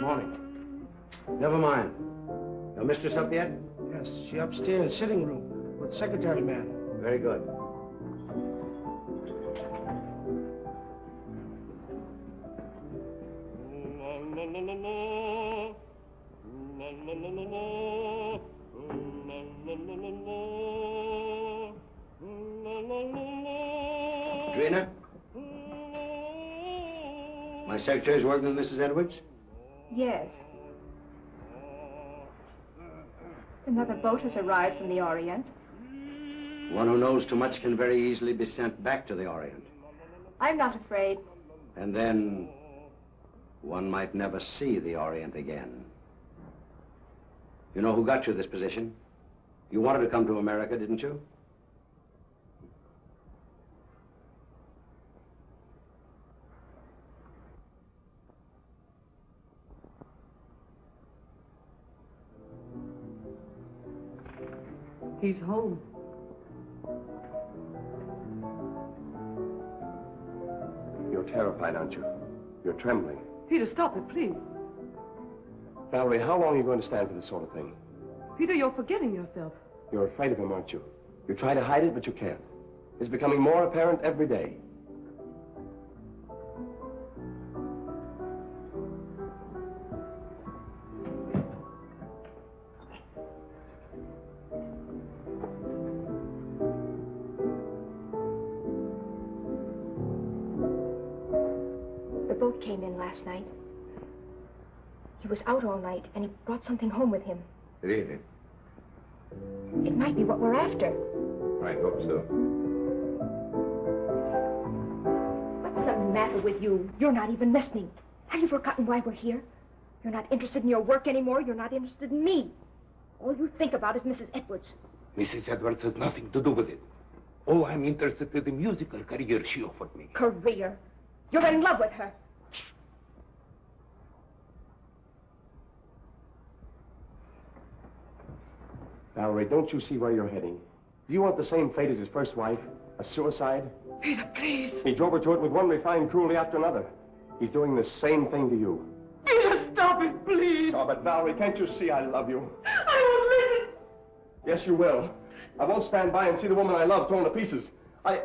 Morning. Never mind. Your mistress up yet? Yes, she upstairs, sitting room, with the secretary man. Very good. Drina? My secretary's working with Mrs. Edwards? Yes. Another boat has arrived from the Orient. One who knows too much can very easily be sent back to the Orient. I'm not afraid. And then one might never see the Orient again. You know who got you this position? You wanted to come to America, didn't you? He's home. You're terrified, aren't you? You're trembling. Peter, stop it, please. Valerie, how long are you going to stand for this sort of thing? Peter, you're forgetting yourself. You're afraid of him, aren't you? You try to hide it, but you can't. It's becoming more apparent every day. The boat came in last night. He was out all night, and he brought something home with him. Really? It might be what we're after. I hope so. What's the matter with you? You're not even listening. Have you forgotten why we're here? You're not interested in your work anymore. You're not interested in me. All you think about is Mrs. Edwards. Mrs. Edwards has nothing to do with it. Oh, I'm interested in the musical career she offered me. Career? You're in love with her. Valerie, don't you see where you're heading? Do you want the same fate as his first wife? A suicide? Peter, please. He drove her to it with one refined cruelty after another. He's doing the same thing to you. Peter, stop it, please. Oh, but Valerie, can't you see I love you? I won't listen. Yes, you will. I won't stand by and see the woman I love torn to pieces. I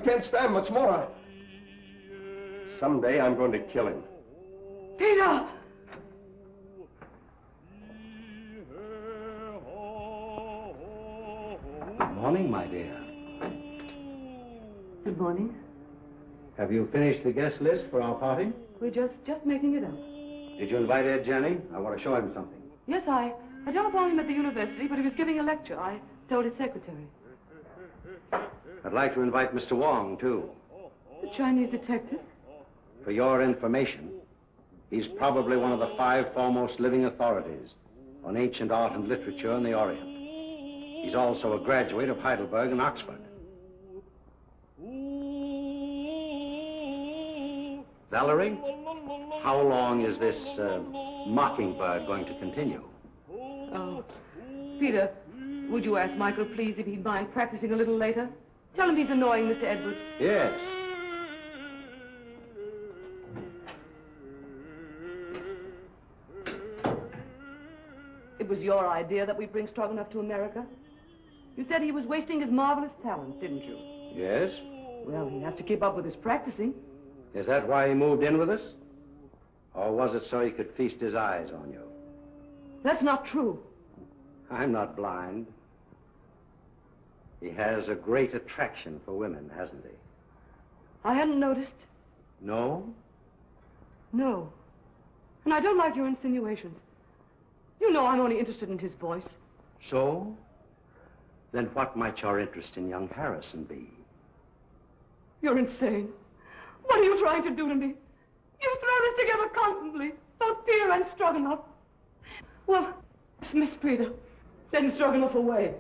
can't stand much more. Someday I'm going to kill him. Peter! Good morning, my dear. Good morning. Have you finished the guest list for our party? We're just making it up. Did you invite Ed Janney? I want to show him something. Yes, I telephoned him at the university, but he was giving a lecture. I told his secretary. I'd like to invite Mr. Wong, too. The Chinese detective? For your information, he's probably one of the 5 foremost living authorities on ancient art and literature in the Orient. He's also a graduate of Heidelberg and Oxford. Valerie, how long is this mockingbird going to continue? Oh, Peter, would you ask Michael, please, if he'd mind practicing a little later? Tell him he's annoying Mr. Edwards. Yes. It was your idea that we bring Strogonoff to America? You said he was wasting his marvelous talent, didn't you? Yes? Well, he has to keep up with his practicing. Is that why he moved in with us? Or was it so he could feast his eyes on you? That's not true. I'm not blind. He has a great attraction for women, hasn't he? I hadn't noticed. No? No. And I don't like your insinuations. You know I'm only interested in his voice. So? Then what might your interest in young Harrison be? You're insane. What are you trying to do to me? You throw this together constantly, both Peter and Strogonoff. Well, dismiss Peter. Send Strogonoff away.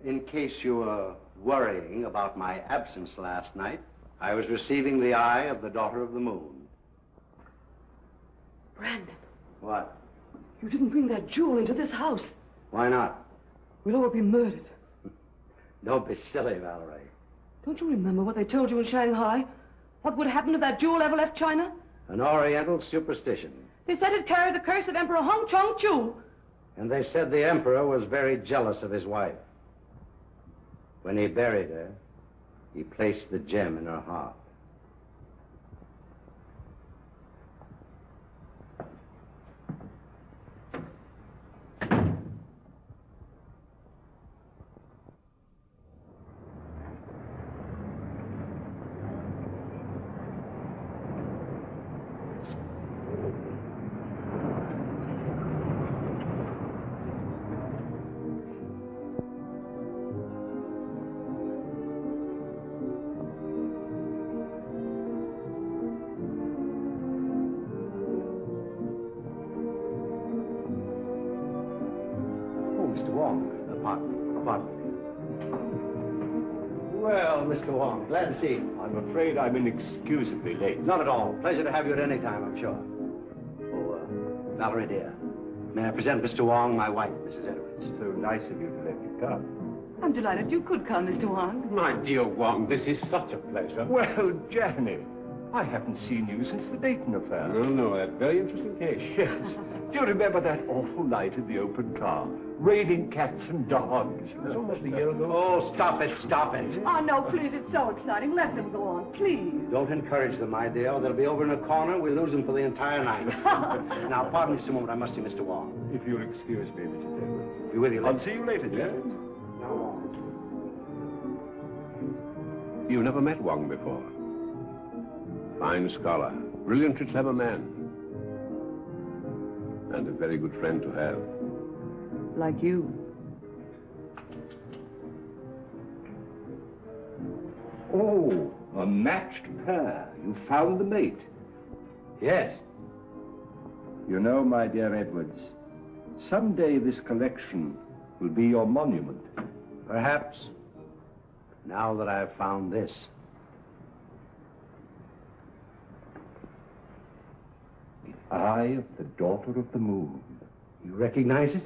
In case you were worrying about my absence last night, I was receiving the eye of the daughter of the moon. Brandon. What? You didn't bring that jewel into this house. Why not? We'll all be murdered. Don't be silly, Valerie. Don't you remember what they told you in Shanghai? What would happen if that jewel ever left China? An Oriental superstition. They said it carried the curse of Emperor Hong Chong-Chu. And they said the emperor was very jealous of his wife. When he buried her, he placed the gem in her heart. Well, Mr. Wong, glad to see you. I'm afraid I'm inexcusably late. Not at all. Pleasure to have you at any time, I'm sure. Oh, Valerie, dear. May I present Mr. Wong, my wife, Mrs. Edwards. So nice of you to let me come. I'm delighted you could come, Mr. Wong. My dear Wong, this is such a pleasure. Well, Janney, I haven't seen you since the Dayton affair. No, that very interesting case. Yes. Do you remember that awful night in the open car? Raining cats and dogs. It was almost a year ago. Oh, stop it, stop it. Oh, no, please, it's so exciting. Let them go on, please. Don't encourage them, my dear. They'll be over in a corner. We'll lose them for the entire night. Now, pardon me just a moment. I must see Mr. Wong. If you'll excuse me, Mrs. Edwards. Be with you later. I'll see you later, dear. Now, Wong. You've never met Wong before. Fine scholar, brilliantly clever man. And a very good friend to have. Like you. Oh, a matched pair. You found the mate. Yes. You know, my dear Edwards, someday this collection will be your monument. Perhaps. Now that I've found this. The eye of the daughter of the moon. You recognize it?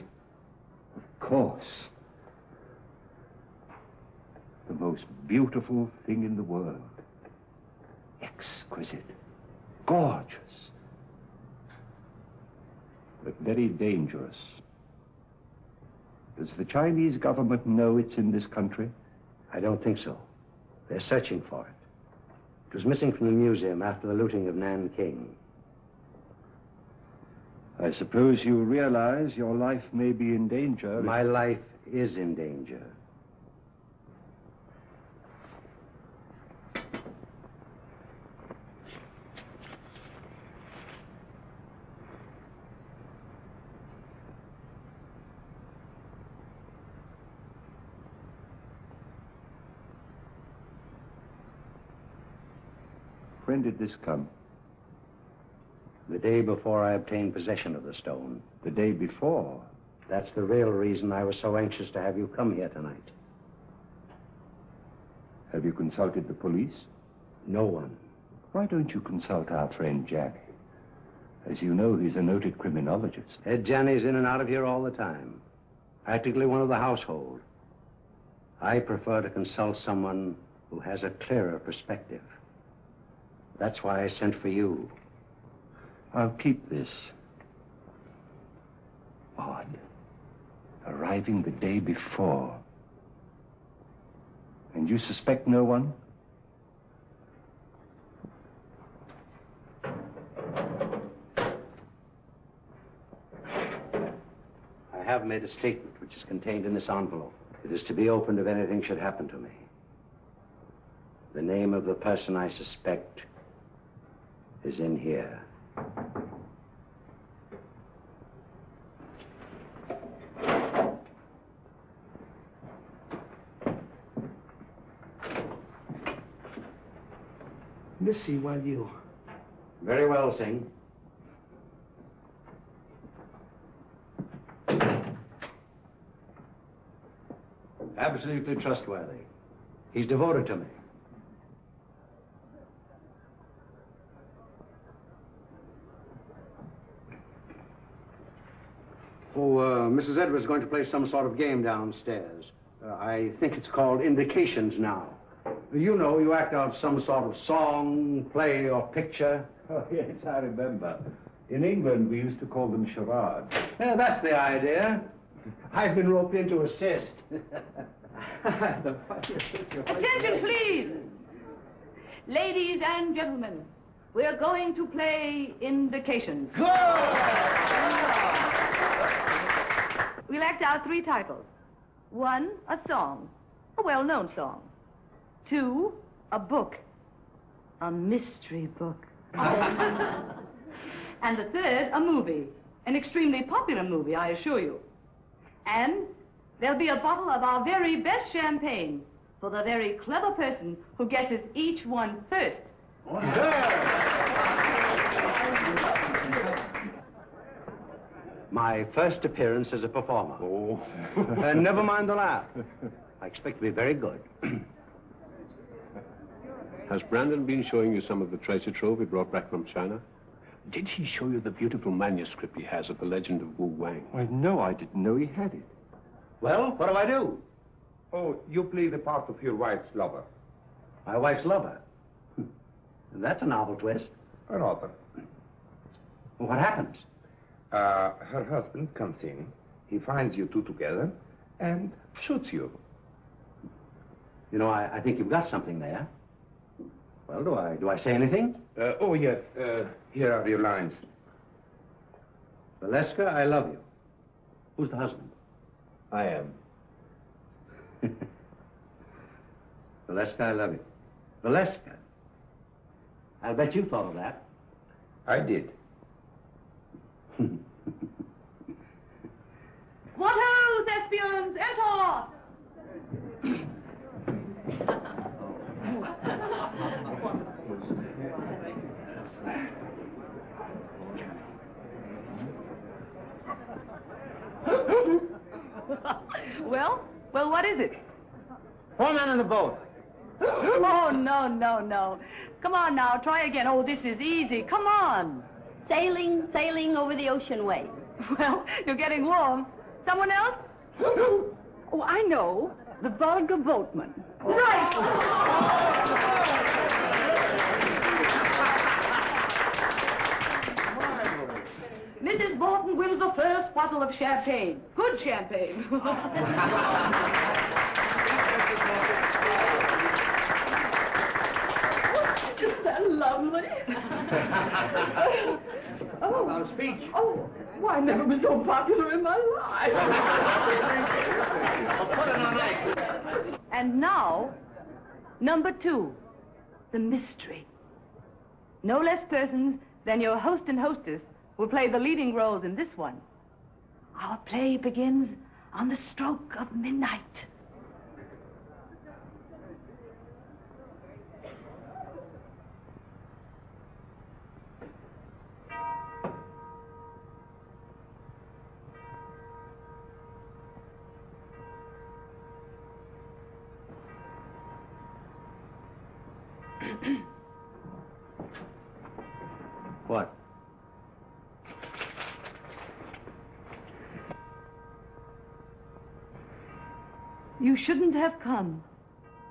Of course. The most beautiful thing in the world. Exquisite. Gorgeous. But very dangerous. Does the Chinese government know it's in this country? I don't think so. They're searching for it. It was missing from the museum after the looting of Nanking. I suppose you realize your life may be in danger. My life is in danger. When did this come? The day before I obtained possession of the stone. The day before? That's the real reason I was so anxious to have you come here tonight. Have you consulted the police? No one. Why don't you consult our friend Janney? As you know, he's a noted criminologist. Janney's in and out of here all the time. Practically one of the household. I prefer to consult someone who has a clearer perspective. That's why I sent for you. I'll keep this. Odd. Arriving the day before. And you suspect no one? I have made a statement which is contained in this envelope. It is to be opened if anything should happen to me. The name of the person I suspect is in here. Missy, while you... Very well, Singh. Absolutely trustworthy. He's devoted to me. Mrs. Edwards is going to play some sort of game downstairs. I think it's called Indications now. You know, you act out some sort of song, play, or picture. Oh, yes, I remember. In England, we used to call them charades. Yeah, that's the idea. I've been roped in to assist. Attention, please. Ladies and gentlemen, we're going to play Indications. We'll act out 3 titles. 1, a song, a well-known song. 2, a book, a mystery book. And the 3rd, a movie, an extremely popular movie, I assure you. And there'll be a bottle of our very best champagne for the very clever person who guesses each one first. My first appearance as a performer. Oh. Never mind the laugh. I expect to be very good. Has Brandon been showing you some of the treasure trove he brought back from China? Did he show you the beautiful manuscript he has of the legend of Wu Wang? Why, no, I didn't know he had it. Well, what do I do? Oh, you play the part of your wife's lover. My wife's lover. That's a novel twist. Rather. What happens? Her husband comes in, he finds you two together, and shoots you. You know, I think you've got something there. Well, do I say anything? Oh, yes. Here are your lines. Valeska, I love you. Who's the husband? I am. Valeska, I love you. Valeska. I'll bet you thought of that. I did. What ho, thespians, enter! Well, what is it? 4 men in the boat. Oh, no. Come on now, try again. Oh, this is easy. Come on. Sailing over the ocean wave. Well, you're getting warm. Someone else? Oh, I know. The vulgar boatman. Right! Mrs. Bolton wins the first bottle of champagne. Good champagne. Isn't that lovely? Oh. Our speech. Oh, why, I never was so popular in my life. I'll put it on ice. And now, number 2, the mystery. No less persons than your host and hostess will play the leading roles in this one. Our play begins on the stroke of midnight. What? You shouldn't have come.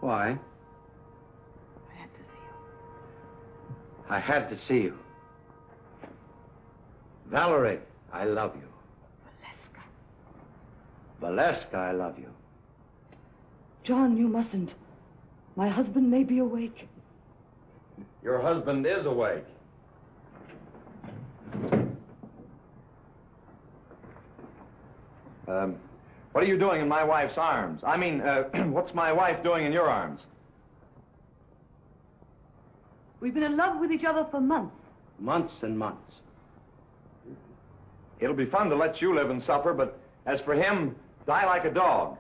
Why? I had to see you. I had to see you. Valerie, I love you. Valeska, I love you. John, you mustn't. My husband may be awake. Your husband is awake. What are you doing in my wife's arms? I mean, what's my wife doing in your arms? We've been in love with each other for months. Months and months. It'll be fun to let you live and suffer, but as for him, die like a dog.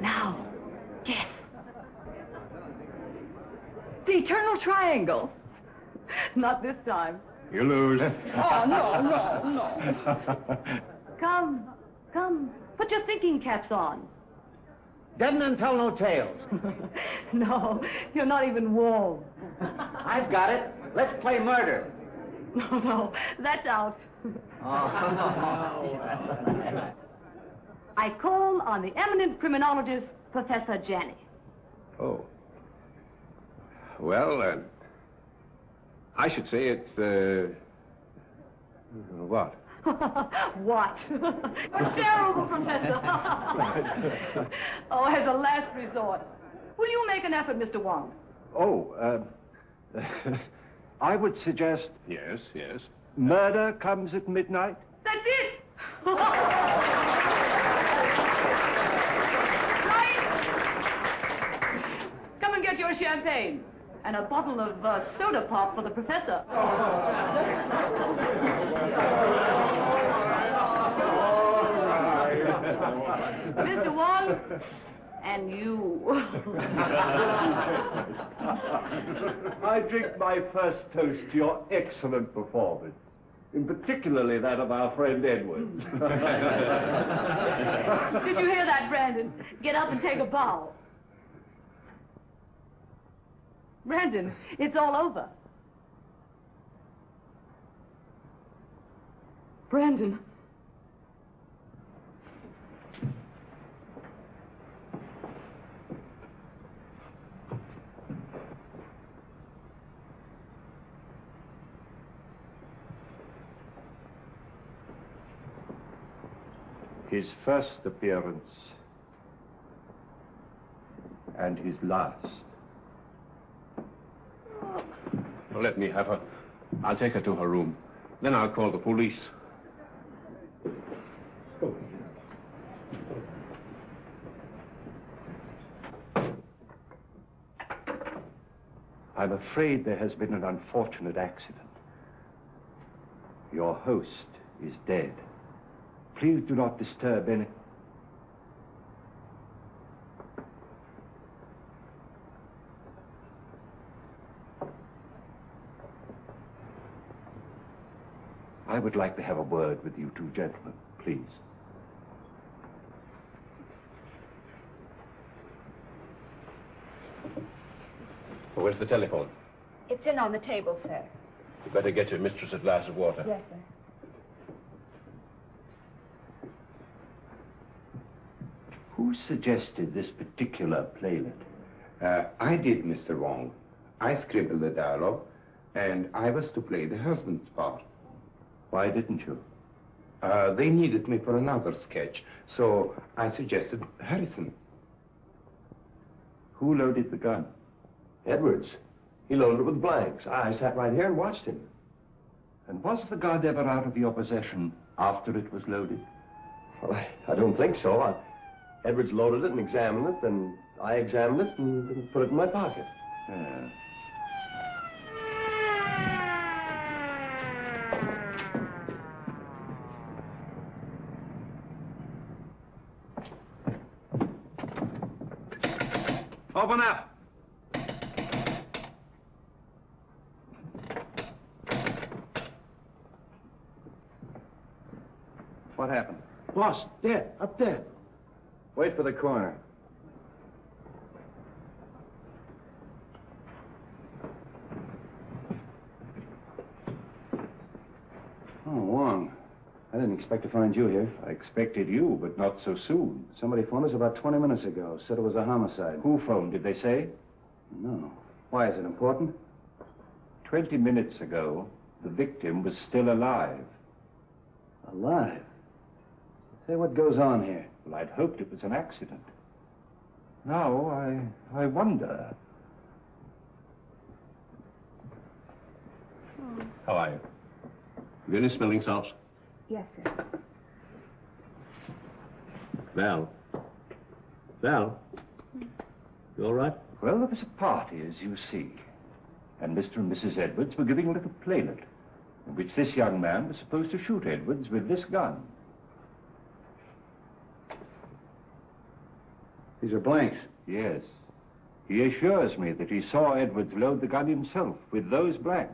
Now, guess. The eternal triangle. Not this time. You lose. Oh, no. Come. Put your thinking caps on. Dead men tell no tales. No, you're not even warm. I've got it. Let's play murder. No, no, that's out. I call on the eminent criminologist, Professor Janney. Oh. Well, I should say it's, what? What? You're terrible, Professor. Oh, as a last resort, will you make an effort, Mr. Wong? Oh, I would suggest Yes, yes. murder comes at midnight. That's it! Right? Come and get your champagne. And a bottle of soda pop for the professor. Mr. Wong, and you. I drink my first toast to your excellent performance, in particularly that of our friend Edwards. Did you hear that, Brandon? Get up and take a bow. Brandon, it's all over. Brandon. His first appearance and his last. Well, let me have her. I'll take her to her room. Then I'll call the police. I'm afraid there has been an unfortunate accident. Your host is dead. Please do not disturb any... I would like to have a word with you two gentlemen, please. Where's the telephone? It's in on the table, sir. You better get your mistress a glass of water. Yes, sir. Who suggested this particular playlet? I did, Mr. Wong. I scribbled the dialogue, and I was to play the husband's part. Why didn't you? They needed me for another sketch, so I suggested Harrison. Who loaded the gun? Edwards. He loaded it with blanks. I sat right here and watched him. And was the gun ever out of your possession after it was loaded? Well, I don't think so. Edwards loaded it and examined it, and I examined it and put it in my pocket. Yeah. Open up. What happened? Boss, dead, up there. Wait for the coroner. Oh, Wong. I didn't expect to find you here. I expected you, but not so soon. Somebody phoned us about 20 minutes ago. Said it was a homicide. Who phoned, did they say? No. Why, is it important? 20 minutes ago, the victim was still alive. Alive? Say, what goes on here? Well, I'd hoped it was an accident. Now, I wonder. How are you? You any smelling salts? Yes, sir. Val? Val? You all right? Well, there was a party, as you see. And Mr. and Mrs. Edwards were giving a little playlet, in which this young man was supposed to shoot Edwards with this gun. These are blanks. Yes. He assures me that he saw Edwards load the gun himself with those blanks.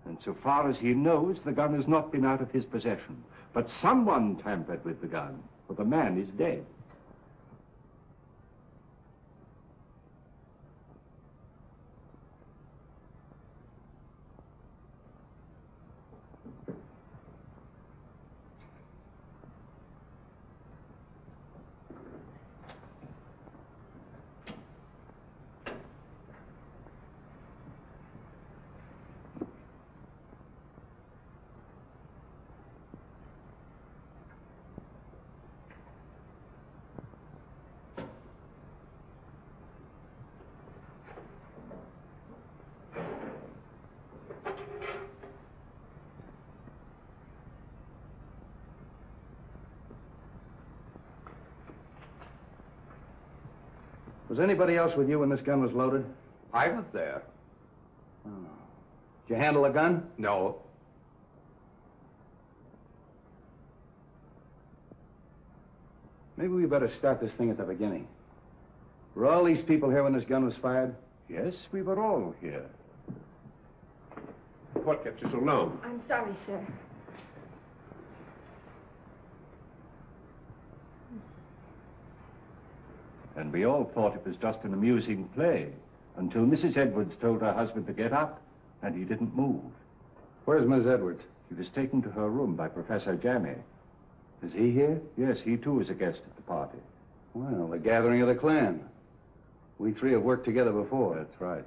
And so far as he knows, the gun has not been out of his possession. But someone tampered with the gun, for the man is dead. Was anybody else with you when this gun was loaded? I was there. Oh. Did you handle a gun? No. Maybe we better start this thing at the beginning. Were all these people here when this gun was fired? Yes, we were all here. What kept you so long? I'm sorry, sir. And we all thought it was just an amusing play until Mrs. Edwards told her husband to get up, and he didn't move. Where's Miss Edwards? She was taken to her room by Professor Janney. Is he here? Yes, he too is a guest at the party. Well, the gathering of the clan. We three have worked together before. That's right.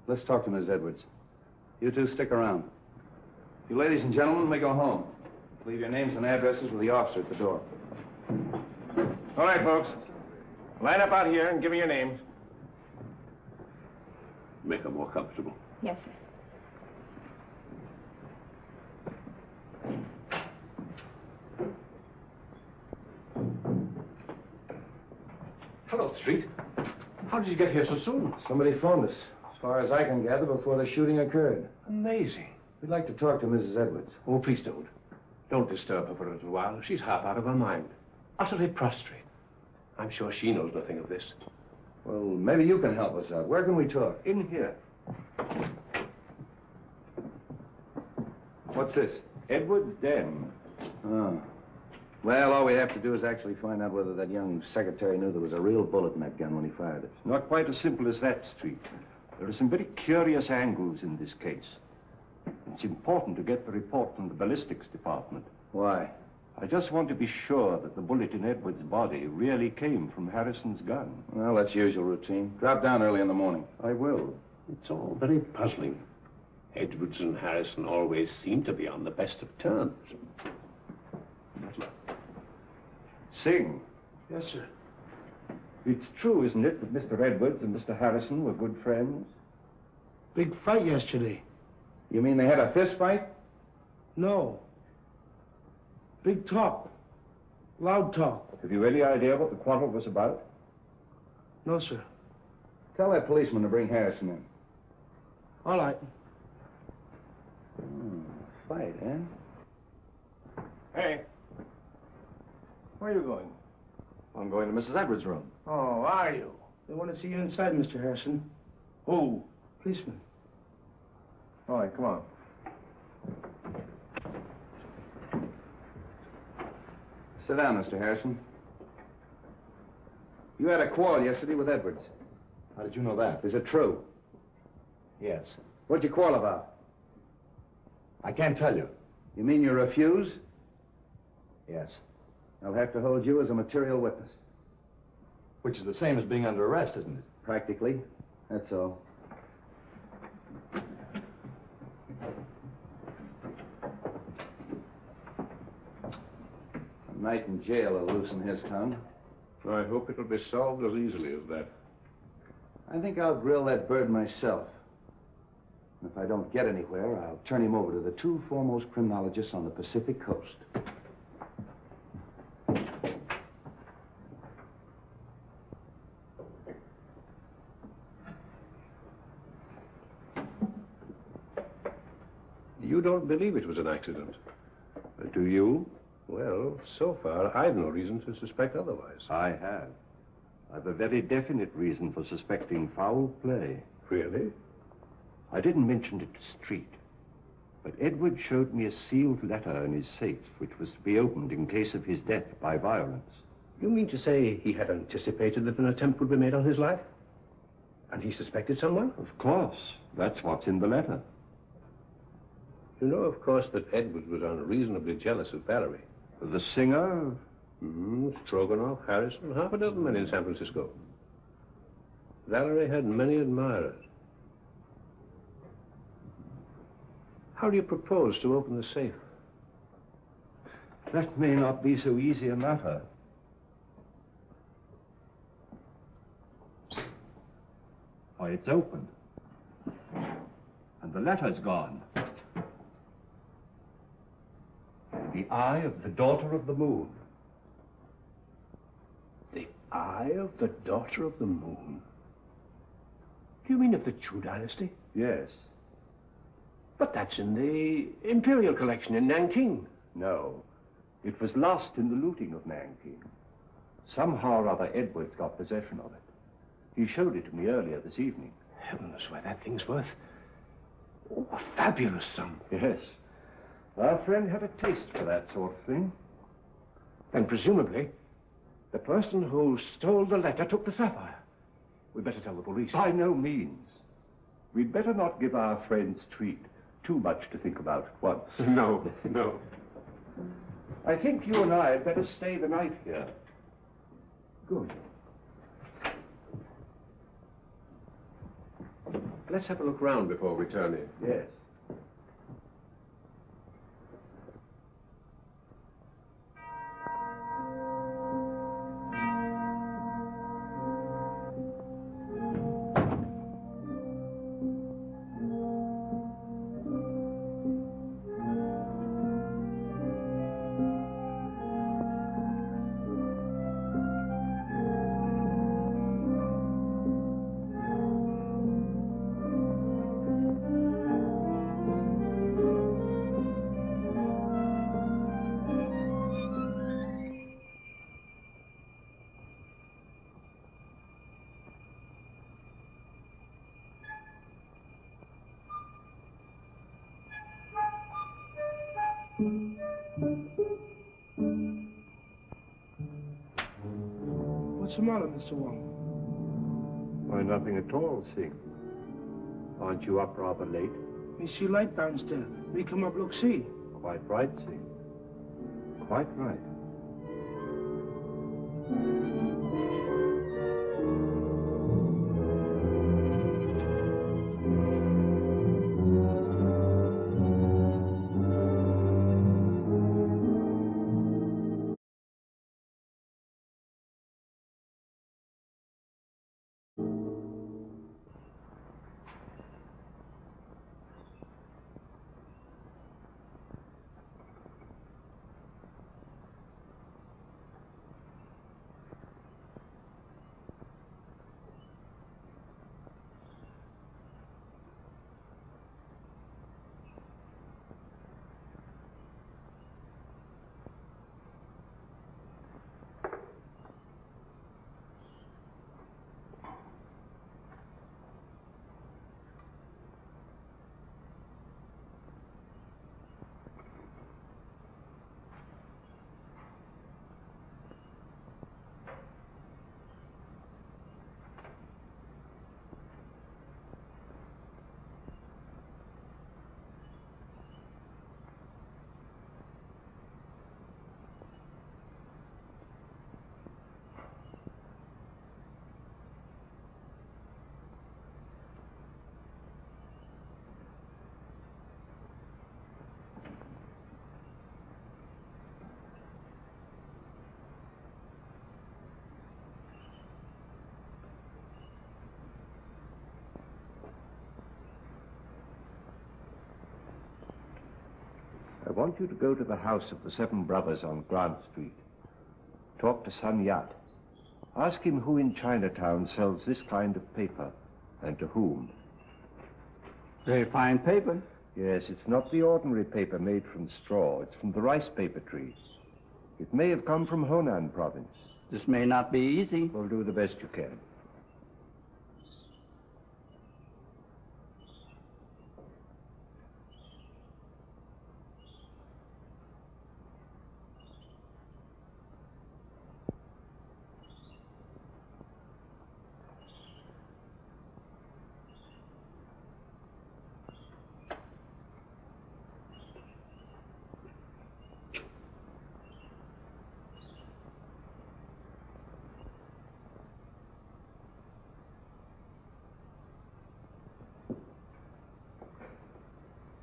Let's talk to Miss Edwards. You two stick around. You ladies and gentlemen may go home. Leave your names and addresses with the officer at the door. All right, folks. Line up out here and give me your names. Make her more comfortable. Yes, sir. Hello, Street. How did you get here so soon? Somebody phoned us. As far as I can gather, before the shooting occurred. Amazing. We'd like to talk to Mrs. Edwards. Oh, please don't. Don't disturb her for a little while. She's half out of her mind. Utterly prostrate. I'm sure she knows nothing of this. Well, maybe you can help us out. Where can we talk? In here. What's this? Edwards' den. Oh. Well, all we have to do is actually find out whether that young secretary knew there was a real bullet in that gun when he fired it. Not quite as simple as that, Street. There are some very curious angles in this case. It's important to get the report from the ballistics department. Why? I just want to be sure that the bullet in Edwards' body really came from Harrison's gun. Well, that's usual routine. Drop down early in the morning. I will. It's all very puzzling. Edwards and Harrison always seem to be on the best of terms. Sing. Yes, sir. It's true, isn't it, that Mr. Edwards and Mr. Harrison were good friends? Big fight yesterday. You mean they had a fist fight? No. Big talk. Loud talk. Have you any idea what the quarrel was about? No, sir. Tell that policeman to bring Harrison in. All right. Fight, eh? Hey. Where are you going? I'm going to Mrs. Edwards' room. Oh, are you? They want to see you inside, Mr. Harrison. Who? Policeman. All right, come on. Sit down, Mr. Harrison. You had a quarrel yesterday with Edwards. How did you know that? Is it true? Yes. What'd you quarrel about? I can't tell you. You mean you refuse? Yes. I'll have to hold you as a material witness. Which is the same as being under arrest, isn't it? Practically. That's all. A night in jail will loosen his tongue. I hope it'll be solved as easily as that. I think I'll grill that bird myself. And if I don't get anywhere, I'll turn him over to the two foremost criminologists on the Pacific Coast. You don't believe it was an accident. Do you? Well, so far, I've no reason to suspect otherwise. I have. I've a very definite reason for suspecting foul play. Really? I didn't mention it to Street, but Edward showed me a sealed letter in his safe, which was to be opened in case of his death by violence. You mean to say he had anticipated that an attempt would be made on his life? And he suspected someone? Of course. That's what's in the letter. You know, of course, that Edward was unreasonably jealous of Valerie. The singer? Strogonoff, Harrison, half a dozen men in San Francisco. Valerie had many admirers. How do you propose to open the safe? That may not be so easy a matter. Why, it's open. And the letter's gone. The eye of the daughter of the moon. The Eye of the Daughter of the Moon. Do you mean of the Chu dynasty? Yes. But that's in the Imperial collection in Nanking. No. It was lost in the looting of Nanking. Somehow or other, Edwards got possession of it. He showed it to me earlier this evening. Heaven knows why that thing's worth. Oh, a fabulous sum. Yes. Our friend had a taste for that sort of thing. And presumably, the person who stole the letter took the sapphire. We'd better tell the police. By no means. We'd better not give our friend's treat too much to think about at once. No, no. I think you and I had better stay the night here. Good. Let's have a look round before we turn in. Yes. What's the matter, Mr. Wong? Why, nothing at all, Sing. Aren't you up rather late? Me see light downstairs. Me come up look see. Quite right, Sing. Quite right. I want you to go to the house of the Seven Brothers on Grant Street. Talk to Sun Yat. Ask him who in Chinatown sells this kind of paper, and to whom. Very fine paper. Yes, it's not the ordinary paper made from straw. It's from the rice paper tree. It may have come from Honan province. This may not be easy. Well, do the best you can.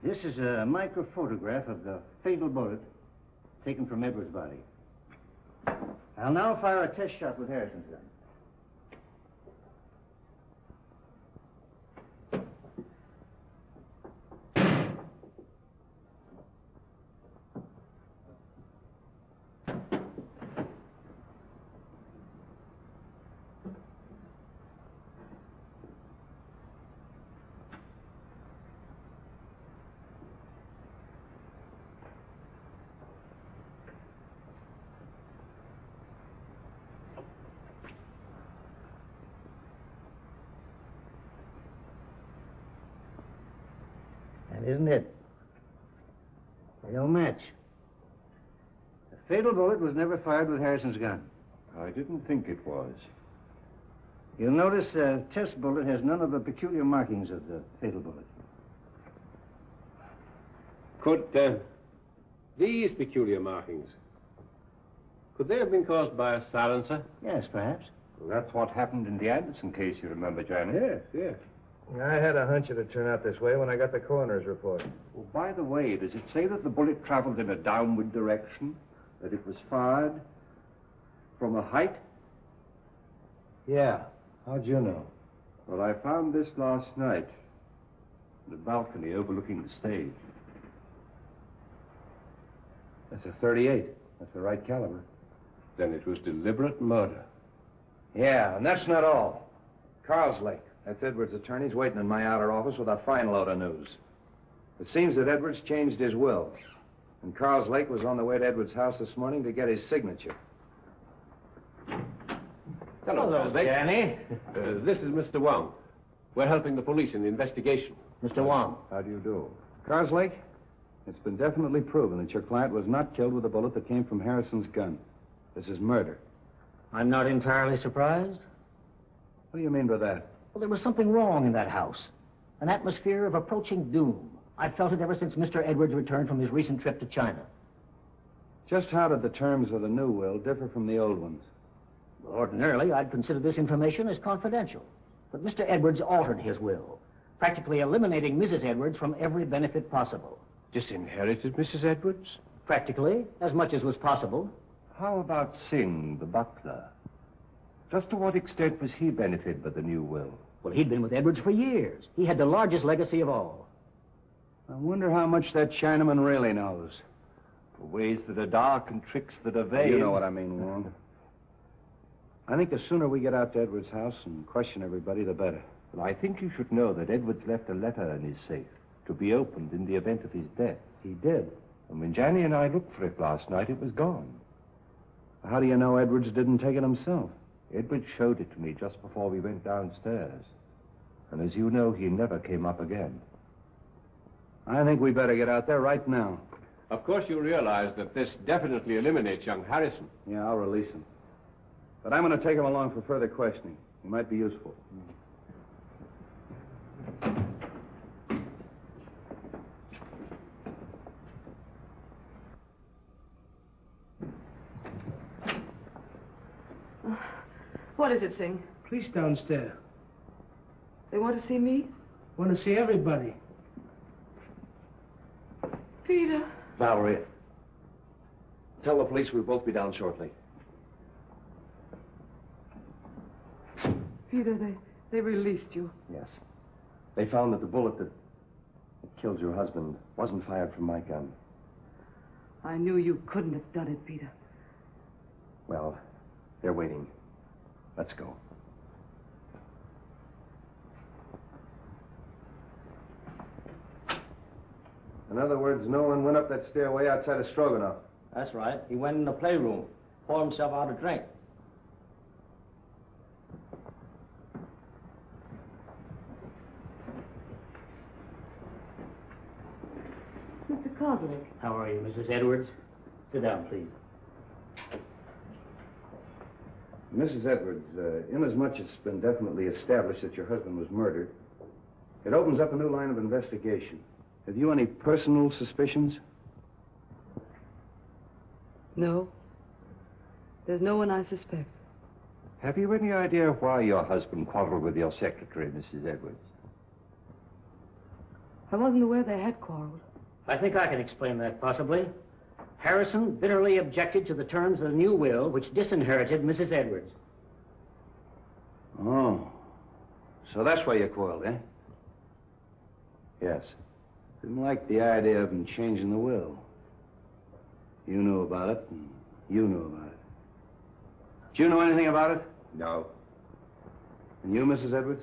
This is a microphotograph of the fatal bullet taken from Edwards' body. I'll now fire a test shot with Harrison's gun. isn't it? They don't match. The fatal bullet was never fired with Harrison's gun. I didn't think it was. You'll notice the test bullet has none of the peculiar markings of the fatal bullet. Could these peculiar markings, could they have been caused by a silencer? Yes, perhaps. Well, that's what happened in the Anderson case, you remember, Janney? Yes, yes. I had a hunch it'd turn out this way when I got the coroner's report. Well, by the way, does it say that the bullet traveled in a downward direction? That it was fired from a height? Yeah. How'd you know? Well, I found this last night in the balcony overlooking the stage. That's a .38. That's the right caliber. Then it was deliberate murder. Yeah, and that's not all. Carlslake, that's Edwards' attorney's waiting in my outer office with a fine load of news. It seems that Edwards changed his will, and Carlslake was on the way to Edwards' house this morning to get his signature. Hello, Janney. This is Mr. Wong. We're helping the police in the investigation. Mr. Wong. How do you do? Carlslake, it's been definitely proven that your client was not killed with a bullet that came from Harrison's gun. This is murder. I'm not entirely surprised. What do you mean by that? Well, there was something wrong in that house. An atmosphere of approaching doom. I've felt it ever since Mr. Edwards returned from his recent trip to China. Just how did the terms of the new will differ from the old ones? Ordinarily, I'd consider this information as confidential. But Mr. Edwards altered his will, practically eliminating Mrs. Edwards from every benefit possible. Disinherited Mrs. Edwards? Practically, as much as was possible. How about Singh, the butler? Just to what extent was he benefited by the new will? Well, he'd been with Edwards for years. He had the largest legacy of all. I wonder how much that Chinaman really knows. For ways that are dark and tricks that are vain. You know what I mean, Wong. I think the sooner we get out to Edwards' house and question everybody, the better. Well, I think you should know that Edwards left a letter in his safe to be opened in the event of his death. He did. And when Janney and I looked for it last night, it was gone. How do you know Edwards didn't take it himself? Edwards showed it to me just before we went downstairs. And as you know, he never came up again. I think we better get out there right now. Of course, you realize that this definitely eliminates young Harrison. Yeah, I'll release him. But I'm going to take him along for further questioning. He might be useful. What is it, Singh? Police downstairs. They want to see me? Want to see everybody. Peter. Valerie, tell the police we'll both be down shortly. Peter, they released you. Yes. They found that the bullet that killed your husband wasn't fired from my gun. I knew you couldn't have done it, Peter. Well, they're waiting. Let's go. In other words, no one went up that stairway outside of Strogonoff. That's right. He went in the playroom, poured himself out a drink. Mr. Karloff. How are you, Mrs. Edwards? Sit down, please. Mrs. Edwards, inasmuch it's been definitely established that your husband was murdered, it opens up a new line of investigation. Have you any personal suspicions? No. There's no one I suspect. Have you any idea why your husband quarreled with your secretary, Mrs. Edwards? I wasn't aware they had quarreled. I think I can explain that, possibly. Harrison bitterly objected to the terms of the new will, which disinherited Mrs. Edwards. Oh. So that's why you quarreled, eh? Yes. Didn't like the idea of him changing the will. You knew about it, and you knew about it. Did you know anything about it? No. And you, Mrs. Edwards?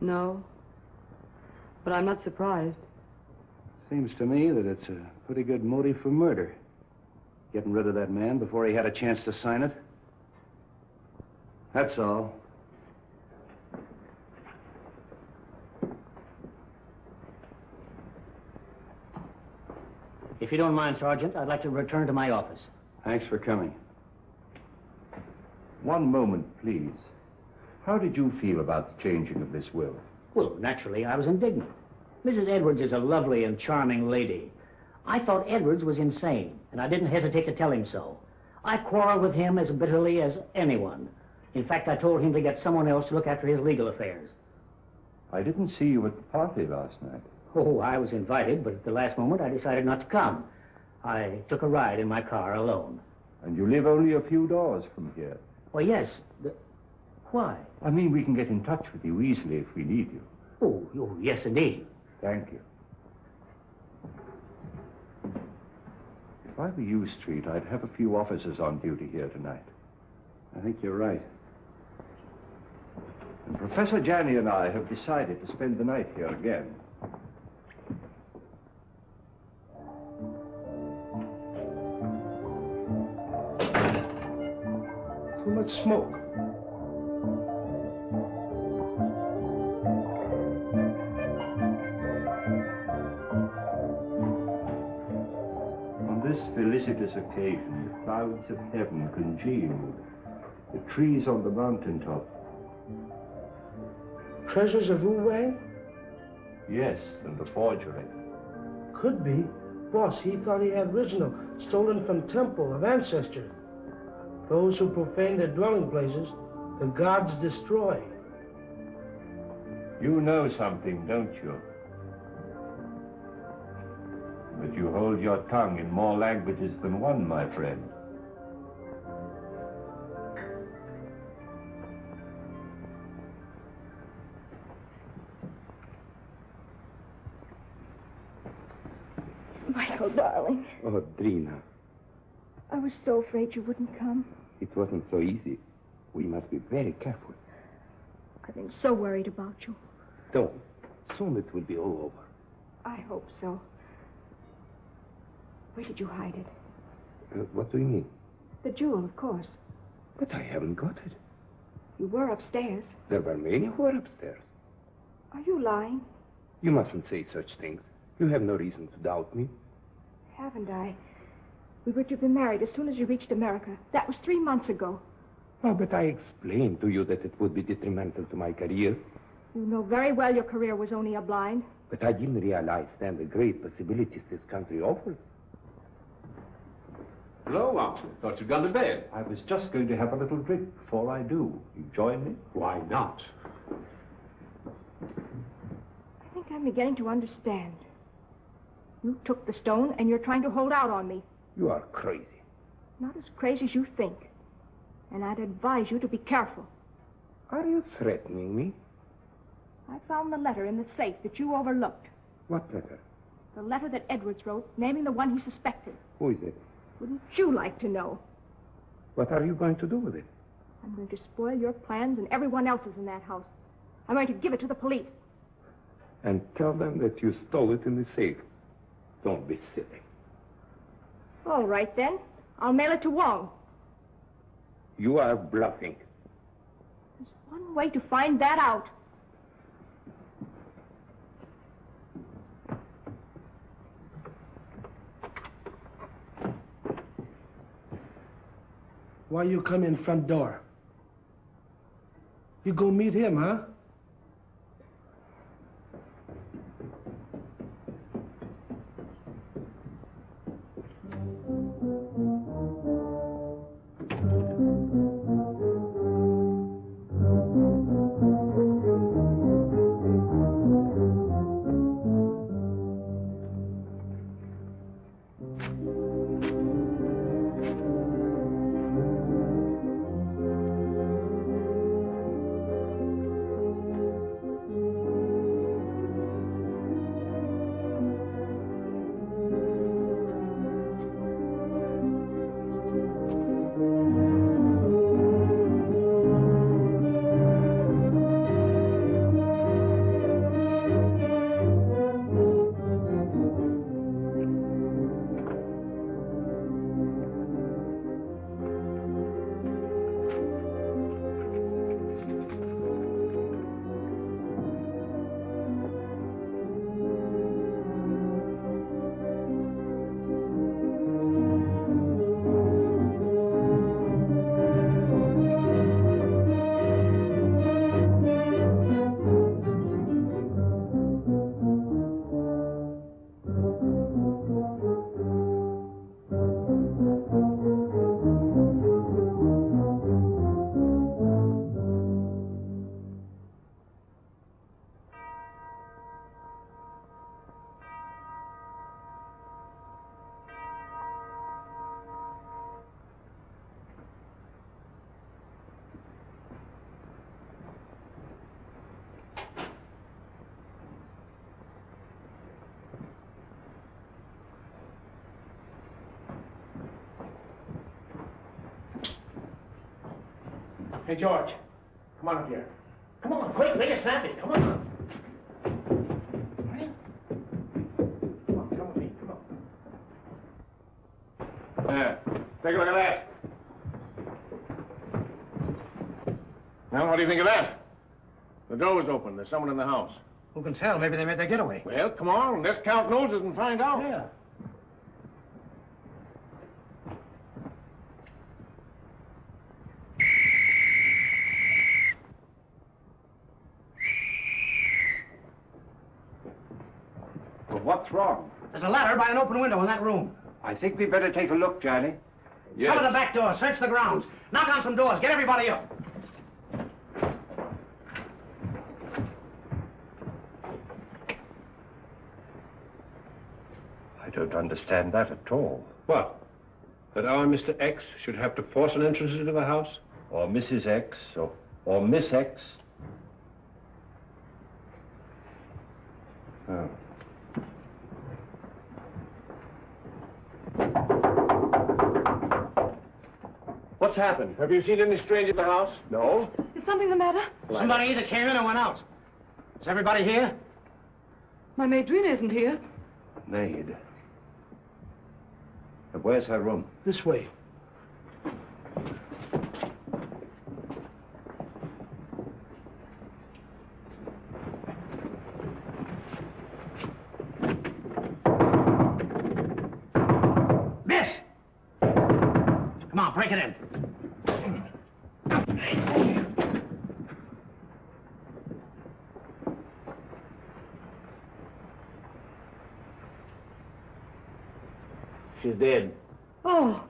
No. But I'm not surprised. Seems to me that it's a pretty good motive for murder. Getting rid of that man before he had a chance to sign it. That's all. If you don't mind, Sergeant, I'd like to return to my office. Thanks for coming. One moment, please. How did you feel about the changing of this will? Well, naturally, I was indignant. Mrs. Edwards is a lovely and charming lady. I thought Edwards was insane, and I didn't hesitate to tell him so. I quarreled with him as bitterly as anyone. In fact, I told him to get someone else to look after his legal affairs. I didn't see you at the party last night. Oh, I was invited, but at the last moment I decided not to come. I took a ride in my car alone. And you live only a few doors from here. Well, yes. Why? I mean, we can get in touch with you easily if we need you. Oh, yes, indeed. Thank you. If I were you, Street, I'd have a few officers on duty here tonight. I think you're right. And Professor Janney and I have decided to spend the night here again. Too much smoke. On this felicitous occasion, the clouds of heaven congealed. The trees on the mountaintop. Treasures of Wu-Wang? Yes, and the forgery. Could be. Boss, he thought he had original, stolen from temple of ancestor. Those who profane their dwelling places, the gods destroy. You know something, don't you? But you hold your tongue in more languages than one, my friend. Michael, darling. Oh, Drina, I was so afraid you wouldn't come. it wasn't so easy. We must be very careful. I've been so worried about you. Don't. Soon it will be all over. I hope so. Where did you hide it? What do you mean? The jewel, of course. But I haven't got it. You were upstairs. There were many who were upstairs. Are you lying? You mustn't say such things. You have no reason to doubt me. Haven't I? We were to be married as soon as you reached America. That was 3 months ago. Oh, but I explained to you that it would be detrimental to my career. You know very well your career was only a blind. But I didn't realize then the great possibilities this country offers. Hello, Wong. Thought you'd gone to bed. I was just going to have a little drink before I do. You join me? Why not? I think I'm beginning to understand. You took the stone and you're trying to hold out on me. You are crazy. Not as crazy as you think. And I'd advise you to be careful. Are you threatening me? I found the letter in the safe that you overlooked. What letter? The letter that Edwards wrote, naming the one he suspected. Who is it? Wouldn't you like to know? What are you going to do with it? I'm going to spoil your plans and everyone else's in that house. I'm going to give it to the police. And tell them that you stole it in the safe. Don't be silly. All right, then. I'll mail it to Wong. You are bluffing. There's one way to find that out. Why you come in front door? You go meet him, huh? Hey, George, come on up here. Come on, quick, make it snappy. Come on. Come on, come with me, come on. There, take a look at that. Well, what do you think of that? The door was open. There's someone in the house. Who can tell? Maybe they made their getaway. Well, come on. Let's count noses and find out. Yeah. Well, what's wrong? There's a ladder by an open window in that room. I think we better take a look, Janney. Yes. Cover the back door. Search the grounds. Knock on some doors. Get everybody up. I don't understand that at all. What? That our Mr. X should have to force an entrance into the house? Or Mrs. X, or Miss X. Oh. What's happened? Have you seen any stranger in the house? No. Is something the matter? Somebody either came in or went out. Is everybody here? My maid Drina isn't here. Maid. Where's her room? This way. Miss! Come on, break it in. She's dead. Oh.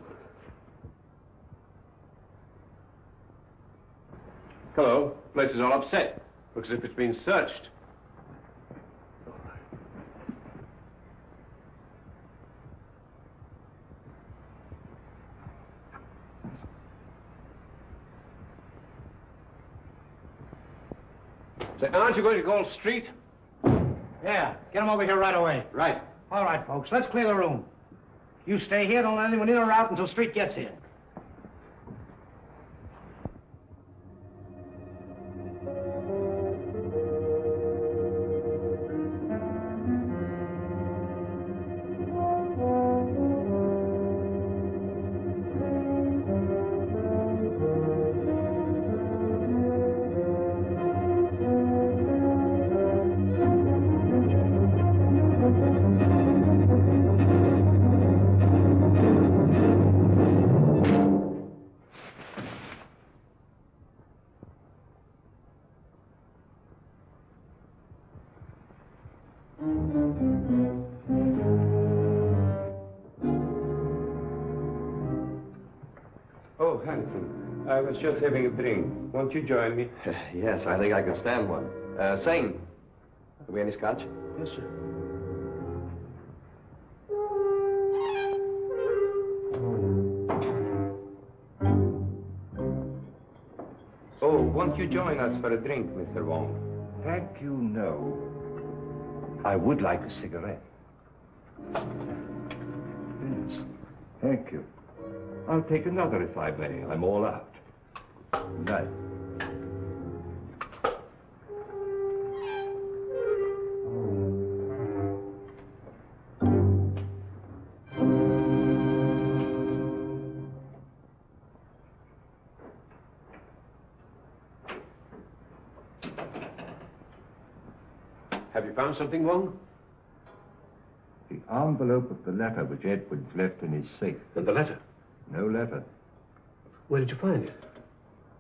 Hello. Place is all upset. Looks as if it's been searched. Say, aren't you going to call street? Yeah, get them over here right away. Right. All right, folks, let's clear the room. You stay here, don't let anyone in or out until Street gets here. Oh, handsome. I was just having a drink. Won't you join me? Yes, I think I can stand one. Sane. Have we any scotch? Yes, sir. Oh, won't you join us for a drink, Mr. Wong? Thank you, no. I would like a cigarette. Yes, thank you. I'll take another if I may. I'm all out. Good night. Have you found something, Wong? The envelope of the letter which Edwards left in his safe. And the letter? No letter. Where did you find it?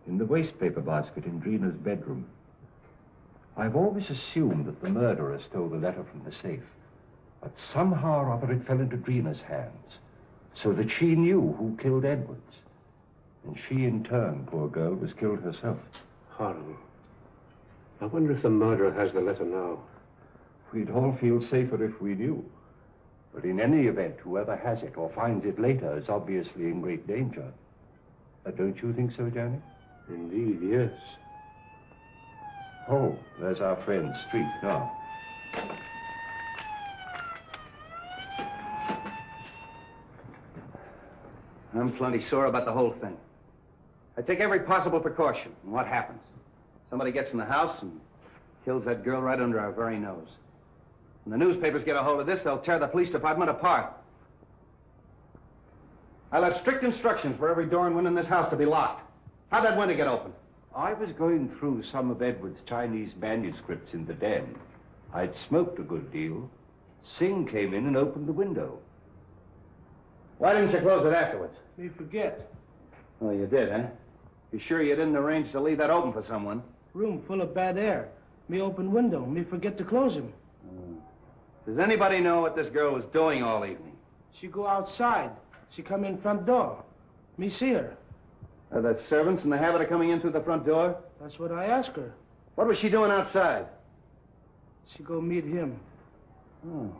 In the wastepaper basket in Drina's bedroom. I've always assumed that the murderer stole the letter from the safe. But somehow or other it fell into Drina's hands, so that she knew who killed Edwards. And she, in turn, poor girl, was killed herself. Horrible. I wonder if the murderer has the letter now. We'd all feel safer if we knew. But in any event, whoever has it or finds it later is obviously in great danger. Don't you think so, Janney? Indeed, yes. Oh, there's our friend, Street, now. I'm plenty sore about the whole thing. I take every possible precaution. And what happens? Somebody gets in the house and kills that girl right under our very nose. When the newspapers get a hold of this, they'll tear the police department apart. I'll have strict instructions for every door and window in this house to be locked. How'd that window get open? I was going through some of Edward's Chinese manuscripts in the den. I'd smoked a good deal. Singh came in and opened the window. Why didn't you close it afterwards? Me forget. Oh, you did, huh? You sure you didn't arrange to leave that open for someone? Room full of bad air. Me open window. Me forget to close him. Does anybody know what this girl was doing all evening? She go outside. She come in front door. Me see her. Are the servants in the habit of coming in through the front door? That's what I ask her. What was she doing outside? She go meet him. Oh.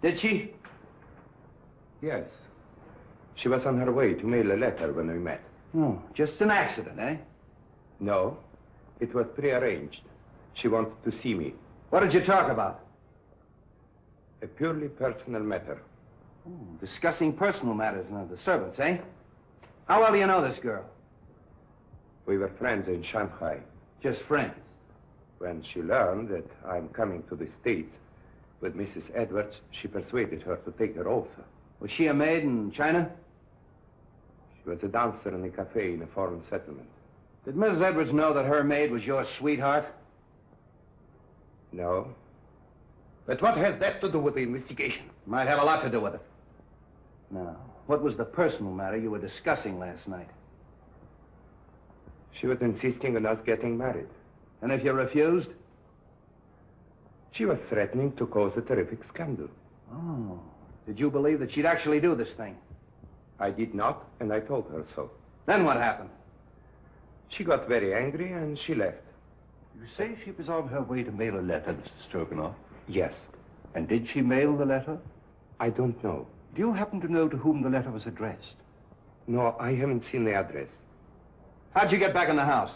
Did she? Yes. She was on her way to mail a letter when we met. Oh, just an accident, eh? No, it was prearranged. She wanted to see me. What did you talk about? A purely personal matter. Oh, discussing personal matters now, the servants, eh? How well do you know this girl? We were friends in Shanghai. Just friends? When she learned that I'm coming to the States with Mrs. Edwards, she persuaded her to take her also. Was she a maid in China? She was a dancer in a cafe in a foreign settlement. Did Mrs. Edwards know that her maid was your sweetheart? No. But what has that to do with the investigation? Might have a lot to do with it. Now, what was the personal matter you were discussing last night? She was insisting on us getting married. And if you refused? She was threatening to cause a terrific scandal. Oh. Did you believe that she'd actually do this thing? I did not, and I told her so. Then what happened? She got very angry, and she left. You say she was on her way to mail a letter, Mr. Strogonoff? Yes. And did she mail the letter? I don't know. Do you happen to know to whom the letter was addressed? No, I haven't seen the address. How'd you get back in the house?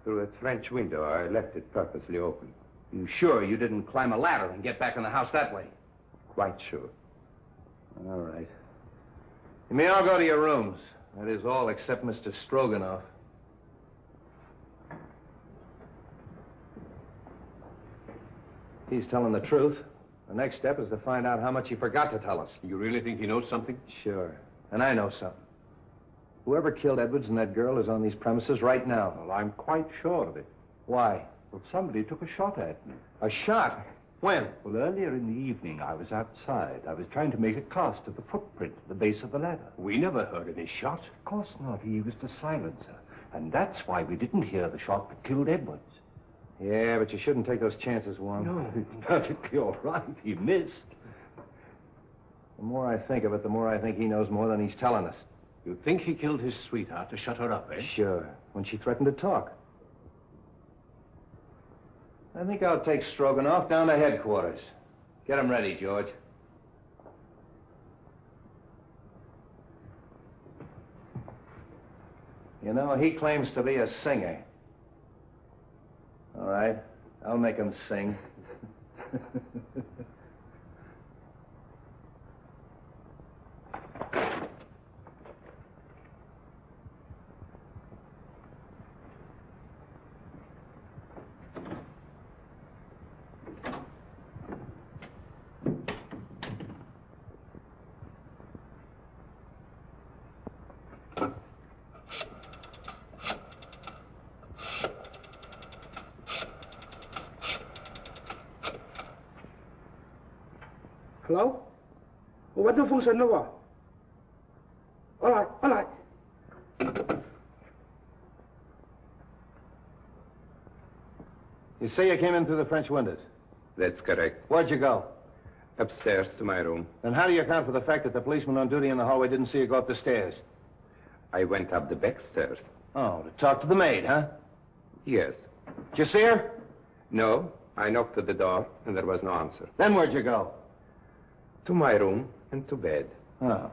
Through a French window. I left it purposely open. You sure you didn't climb a ladder and get back in the house that way? Quite sure. All right. You may all go to your rooms. That is all except Mr. Strogonoff. He's telling the truth. The next step is to find out how much he forgot to tell us. You really think he knows something? Sure. And I know something. Whoever killed Edwards and that girl is on these premises right now. Well, I'm quite sure of it. Why? Well, somebody took a shot at me. A shot? When? Well, earlier in the evening, I was outside. I was trying to make a cast of the footprint at the base of the ladder. We never heard any shot. Of course not. He used a silencer. And that's why we didn't hear the shot that killed Edwards. Yeah, but you shouldn't take those chances, Wong. No, it's perfectly all right. He missed. The more I think of it, the more I think he knows more than he's telling us. You think he killed his sweetheart to shut her up, eh? Sure. When she threatened to talk. I think I'll take Strogonoff down to headquarters. Get him ready, George. You know, he claims to be a singer. All right, I'll make him sing. Hello? What the function over? All right, all right. You say you came in through the French windows? That's correct. Where'd you go? Upstairs to my room. Then how do you account for the fact that the policeman on duty in the hallway didn't see you go up the stairs? I went up the back stairs. Oh, to talk to the maid, huh? Yes. Did you see her? No, I knocked at the door, and there was no answer. Then where'd you go? To my room and to bed. Oh.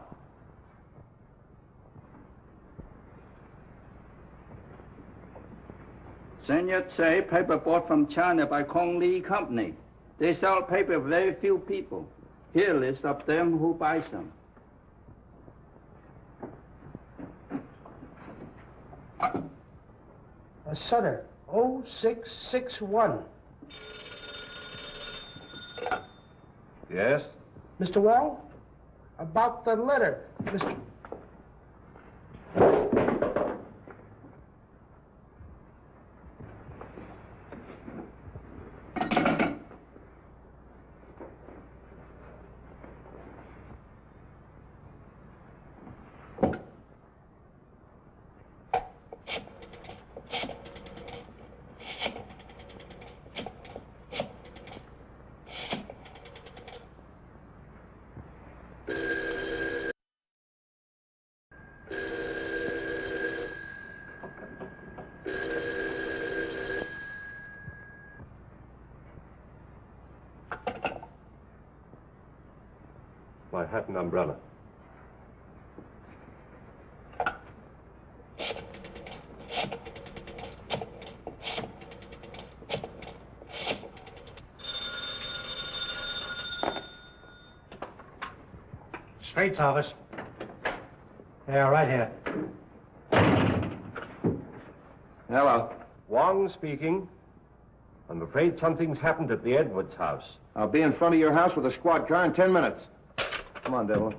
Senor Tsai, paper bought from China by Kong Lee Company. They sell paper to very few people. Here, list of them who buys them. Sutter, 0661. Yes? Mr. Wong? About the letter, Mr. My hat and umbrella. Straight's office. Yeah, right here. Hello. Wong speaking. I'm afraid something's happened at the Edwards house. I'll be in front of your house with a squad car in 10 minutes. Come on, Devil.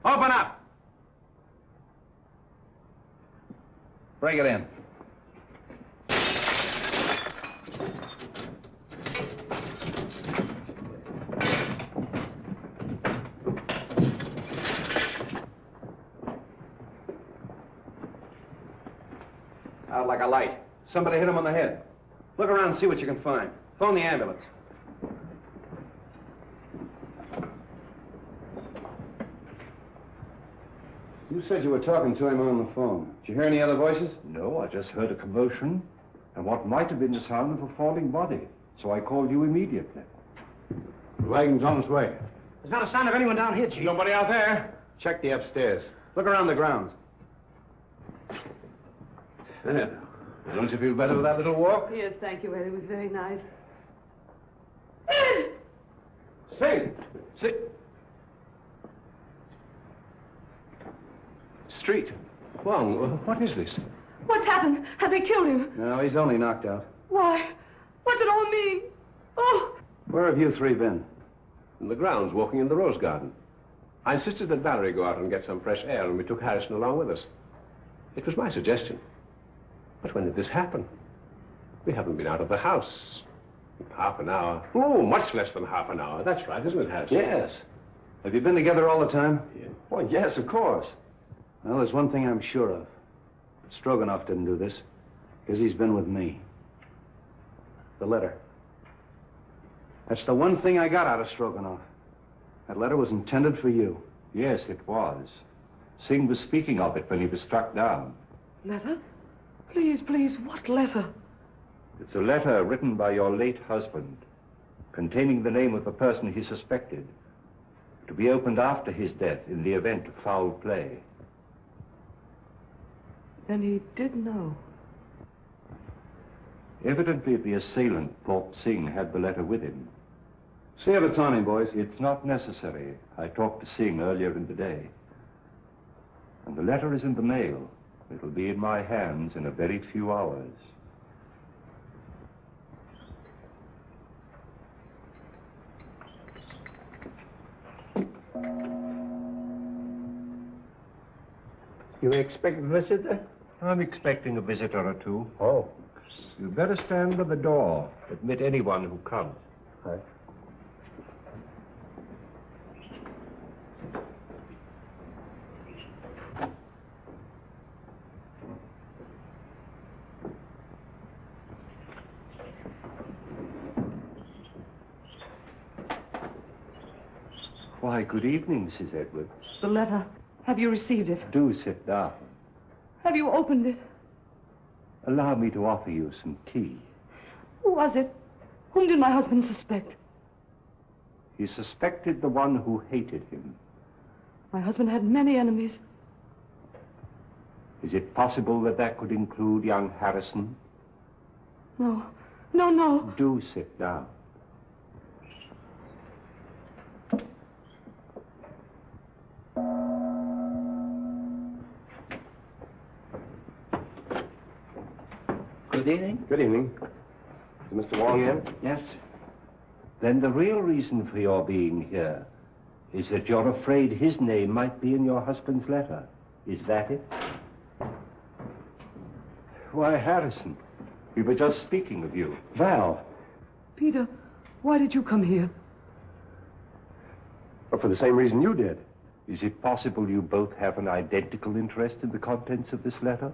Open up! Bring it in. Out like a light. Somebody hit him on the head. Look around and see what you can find. Phone the ambulance. You said you were talking to him on the phone. Did you hear any other voices? No, I just heard a commotion and what might have been the sound of a falling body. So I called you immediately. The wagon's on its way. There's not a sign of anyone down here, Chief. Nobody out there? Check the upstairs. Look around the grounds. Don't you feel better with that little walk? Yes, thank you, Ed. It was very nice. Sit. Sit. Street. Wong, what is this? What's happened? Have they killed him? No, he's only knocked out. Why? What's it all mean? Oh! Where have you three been? In the grounds, walking in the rose garden. I insisted that Valerie go out and get some fresh air, and we took Harrison along with us. It was my suggestion. But when did this happen? We haven't been out of the house. Half an hour. Oh, much less than half an hour. That's right, isn't it, Harrison? Yes. Have you been together all the time? Yeah. Well, yes, of course. Well, there's one thing I'm sure of. Strogonoff didn't do this, because he's been with me. The letter. That's the one thing I got out of Strogonoff. That letter was intended for you. Yes, it was. Singh was speaking of it when he was struck down. Letter? Please, please, what letter? It's a letter written by your late husband, containing the name of the person he suspected, to be opened after his death in the event of foul play. Then he did know. Evidently, the assailant thought Singh had the letter with him. See if it's on him, boys. It's not necessary. I talked to Singh earlier in the day. And the letter is in the mail. It'll be in my hands in a very few hours. You expect a visitor? I'm expecting a visitor or two. Oh. You'd better stand by the door. Admit anyone who comes. Right. Why, good evening, Mrs. Edwards. The letter. Have you received it? Do sit down. Have you opened it? Allow me to offer you some tea. Who was it? Whom did my husband suspect? He suspected the one who hated him. My husband had many enemies. Is it possible that that could include young Harrison? No. No, no. Do sit down. Good evening. Good evening. Is Mr. Wong in? Yes, sir. Then the real reason for your being here is that you're afraid his name might be in your husband's letter. Is that it? Why, Harrison, we were just speaking of you. Val. Peter, why did you come here? Well, for the same reason you did. Is it possible you both have an identical interest in the contents of this letter?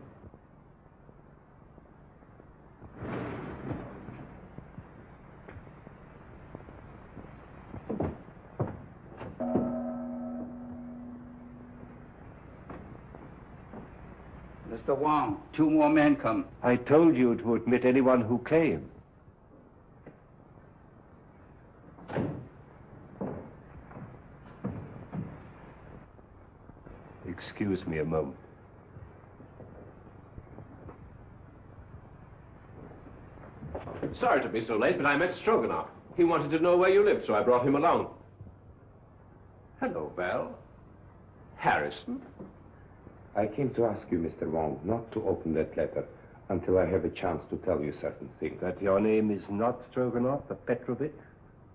Mr. Wong, 2 more men come. I told you to admit anyone who came. Excuse me a moment. Sorry to be so late, but I met Strogonoff. He wanted to know where you lived, so I brought him along. Hello, Val. Harrison? I came to ask you, Mr. Wong, not to open that letter until I have a chance to tell you certain things. That your name is not Strogonoff, but Petrovich?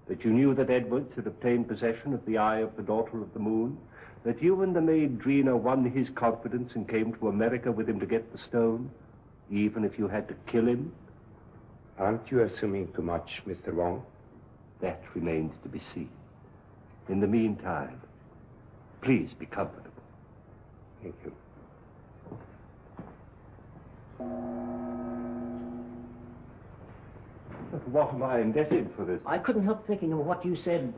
That you knew that Edwards had obtained possession of the eye of the daughter of the moon? That you and the maid Drina won his confidence and came to America with him to get the stone, even if you had to kill him? Aren't you assuming too much, Mr. Wong? That remains to be seen. In the meantime, please be comfortable. Thank you. But what am I indebted for this? I couldn't help thinking of what you said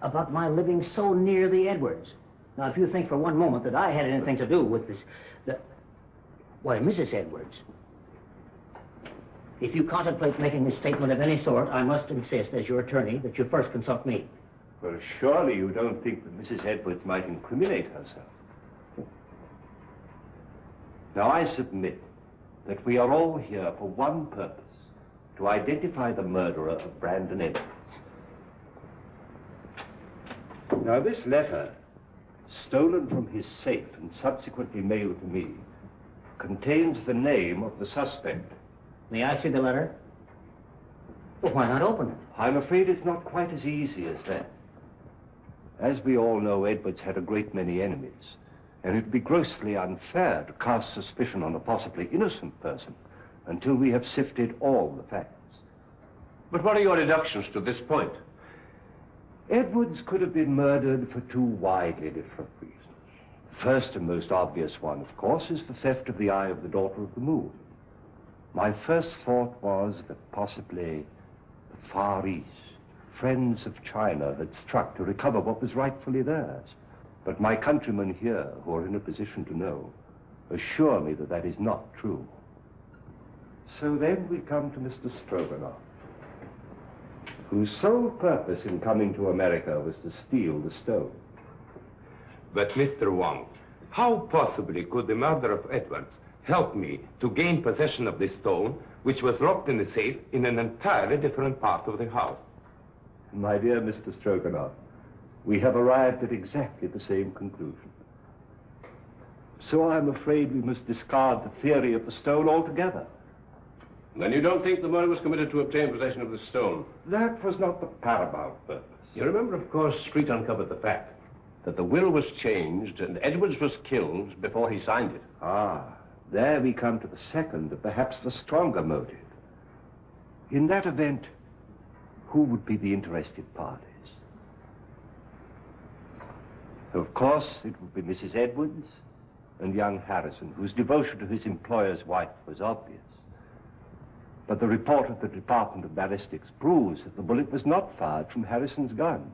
about my living so near the Edwards. Now, if you think for one moment that I had anything to do with this... Why, Mrs. Edwards, if you contemplate making a statement of any sort, I must insist, as your attorney, that you first consult me. Well, surely you don't think that Mrs. Edwards might incriminate herself. Now, I submit that we are all here for one purpose, to identify the murderer of Brandon Edwards. Now, this letter, stolen from his safe and subsequently mailed to me, contains the name of the suspect. May I see the letter? Well, why not open it? I'm afraid it's not quite as easy as that. As we all know, Edwards had a great many enemies, and it'd be grossly unfair to cast suspicion on a possibly innocent person until we have sifted all the facts. But what are your deductions to this point? Edwards could have been murdered for 2 widely different reasons. The first and most obvious one, of course, is the theft of the eye of the daughter of the moon. My first thought was that possibly the Far East, friends of China, had struck to recover what was rightfully theirs. But my countrymen here, who are in a position to know, assure me that that is not true. So then we come to Mr. Strogonoff, whose sole purpose in coming to America was to steal the stone. But, Mr. Wong, how possibly could the murder of Edwards help me to gain possession of this stone, which was locked in the safe in an entirely different part of the house? My dear Mr. Strogonoff, we have arrived at exactly the same conclusion. So I'm afraid we must discard the theory of the stone altogether. Then you don't think the murder was committed to obtain possession of the stone? That was not the paramount purpose. You remember, of course, Street uncovered the fact that the will was changed and Edwards was killed before he signed it. Ah, there we come to the second, and perhaps the stronger motive. In that event, who would be the interested parties? Of course, it would be Mrs. Edwards and young Harrison, whose devotion to his employer's wife was obvious. But the report of the Department of Ballistics proves that the bullet was not fired from Harrison's gun.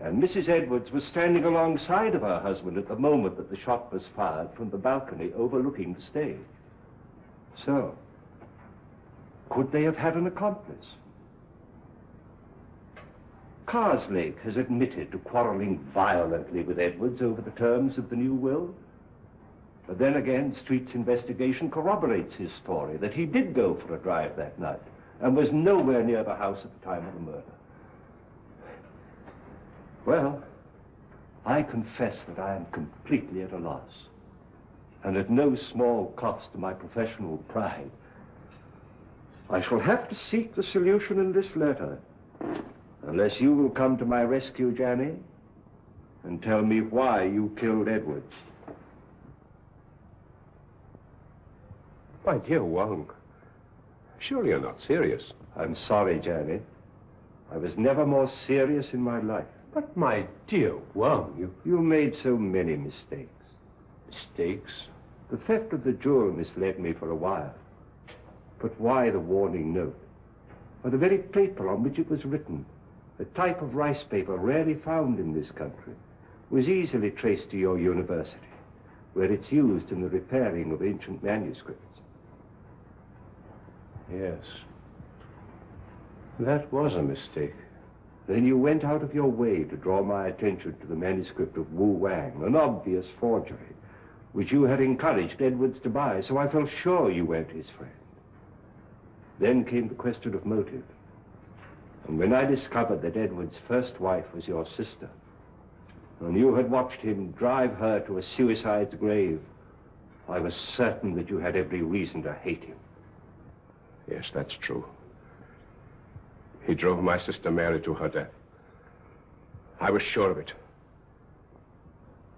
And Mrs. Edwards was standing alongside of her husband at the moment that the shot was fired from the balcony overlooking the stage. So, could they have had an accomplice? Karslake has admitted to quarreling violently with Edwards over the terms of the new will. But then again, Street's investigation corroborates his story that he did go for a drive that night and was nowhere near the house at the time of the murder. Well, I confess that I am completely at a loss, and at no small cost to my professional pride. I shall have to seek the solution in this letter, unless you will come to my rescue, Janney, and tell me why you killed Edwards. My dear Wong, surely you're not serious. I'm sorry, Janney. I was never more serious in my life. But my dear Wong, You made so many mistakes. Mistakes? The theft of the jewel misled me for a while. But why the warning note? Or the very paper on which it was written, a type of rice paper rarely found in this country, was easily traced to your university, where it's used in the repairing of ancient manuscripts. Yes. That was a mistake. Then you went out of your way to draw my attention to the manuscript of Wu Wang, an obvious forgery, which you had encouraged Edwards to buy, so I felt sure you weren't his friend. Then came the question of motive. And when I discovered that Edwards' first wife was your sister, and you had watched him drive her to a suicide's grave, I was certain that you had every reason to hate him. Yes, that's true. He drove my sister Mary to her death. I was sure of it.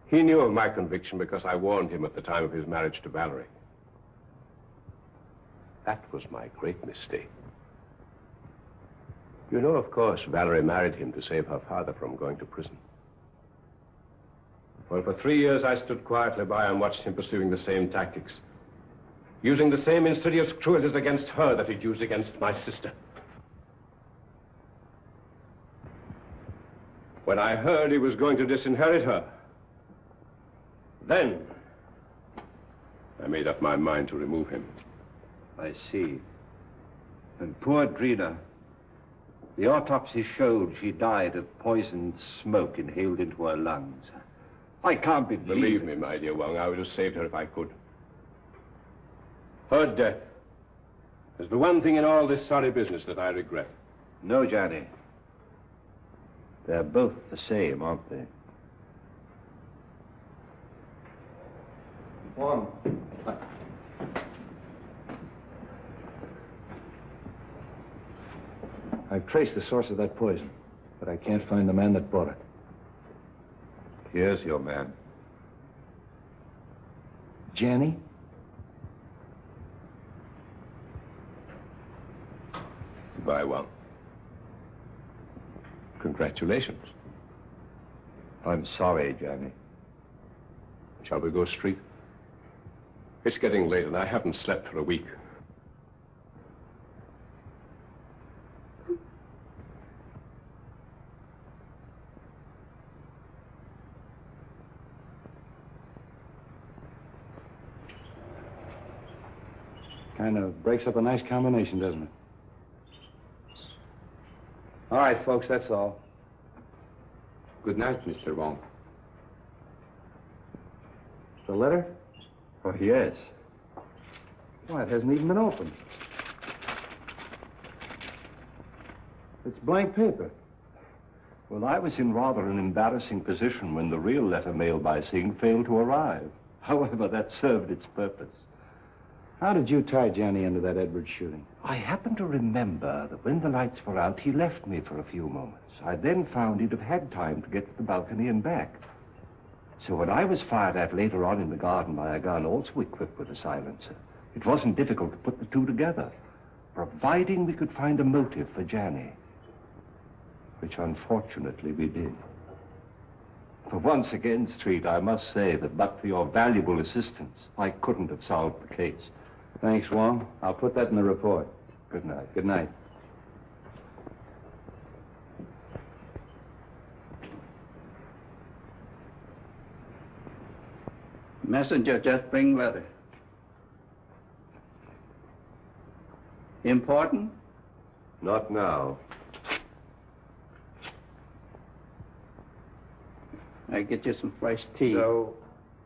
He knew of my conviction because I warned him at the time of his marriage to Valerie. That was my great mistake. You know, of course, Valerie married him to save her father from going to prison. Well, for 3 years, I stood quietly by and watched him pursuing the same tactics, using the same insidious cruelties against her that he'd used against my sister. When I heard he was going to disinherit her, then I made up my mind to remove him. I see. And poor Drina, the autopsy showed she died of poisoned smoke inhaled into her lungs. I can't Believe me, my dear Wong, I would have saved her if I could. Her death is the one thing in all this sorry business that I regret. No, Janney. They're both the same, aren't they? Wong. I've traced the source of that poison, but I can't find the man that bought it. Here's your man. Janney? Goodbye, Wong. Congratulations. I'm sorry, Janney. Shall we go street? It's getting late and I haven't slept for a week. Kind of breaks up a nice combination, doesn't it? All right, folks, that's all. Good night, Mr. Wong. The letter? Oh, yes. Why, it hasn't even been opened. It's blank paper. Well, I was in rather an embarrassing position when the real letter mailed by Singh failed to arrive. However, that served its purpose. How did you tie Janney into that Edwards shooting? I happen to remember that when the lights were out, he left me for a few moments. I then found he'd have had time to get to the balcony and back. So when I was fired at later on in the garden by a gun also equipped with a silencer, it wasn't difficult to put the two together, providing we could find a motive for Janney, which unfortunately we did. For once again, Street, I must say that but for your valuable assistance, I couldn't have solved the case. Thanks, Wong. I'll put that in the report. Good night. Good night. Messenger just bring letter. Important? Not now. I get you some fresh tea. No.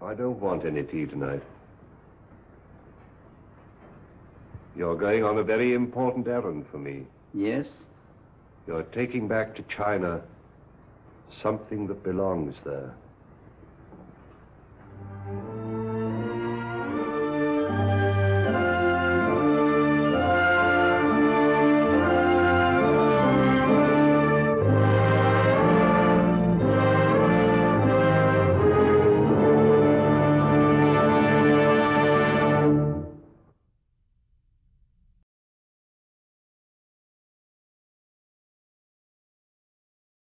I don't want any tea tonight. You're going on a very important errand for me. Yes? You're taking back to China something that belongs there.